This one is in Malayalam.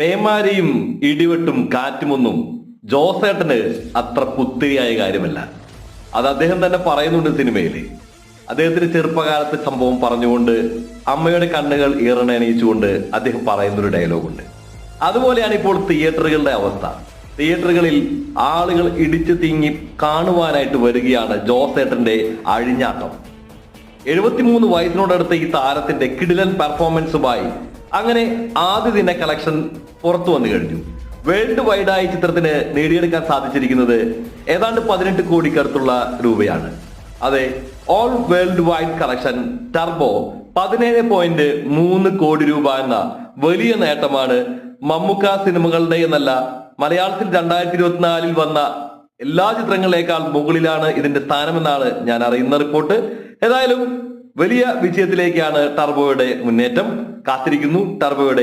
പേമാരിയും ഇടിവെട്ടും കാറ്റുമൊന്നും ജോസേട്ടന് അത്ര പുത്തിരിയായ കാര്യമല്ല. അത് അദ്ദേഹം തന്നെ പറയുന്നുണ്ട് സിനിമയില്. അദ്ദേഹത്തിന്റെ ചെറുപ്പകാലത്തെ സംഭവം പറഞ്ഞുകൊണ്ട് അമ്മയുടെ കണ്ണുകൾ ഈറനണിയിച്ചുകൊണ്ട് അദ്ദേഹം പറയുന്നൊരു ഡയലോഗുണ്ട്. അതുപോലെയാണ് ഇപ്പോൾ തിയേറ്ററുകളുടെ അവസ്ഥ. തിയേറ്ററുകളിൽ ആളുകൾ ഇടിച്ചു തിങ്ങി കാണുവാനായിട്ട് വരികയാണ് ജോസേട്ടന്റെ അഴിഞ്ഞാട്ടം. 73 വയസ്സിനോടടുത്ത ഈ താരത്തിന്റെ കിടിലൻ പെർഫോമൻസുമായി അങ്ങനെ ആദ്യ ദിന കളക്ഷൻ പുറത്തു വന്നു കഴിഞ്ഞു. വേൾഡ് വൈഡായി ചിത്രത്തിന് നേടിയെടുക്കാൻ സാധിച്ചിരിക്കുന്നത് ഏതാണ്ട് 18 കോടിക്കടുത്തുള്ള രൂപയാണ്. അതെ, all world wide collection turbo 17.3 കോടി രൂപ എന്ന വലിയ നേട്ടമാണ് മമ്മൂക്ക സിനിമകളുടെ എന്നല്ല, മലയാളത്തിൽ 2024 വന്ന എല്ലാ ചിത്രങ്ങളേക്കാൾ മുകളിലാണ് ഇതിന്റെ സ്ഥാനമെന്നാണ് ഞാൻ അറിയുന്ന റിപ്പോർട്ട്. ഏതായാലും വലിയ വിജയത്തിലേക്കാണ് ടർബോയുടെ മുന്നേറ്റം. കാത്തിരിക്കുന്നു ടർബോയുടെ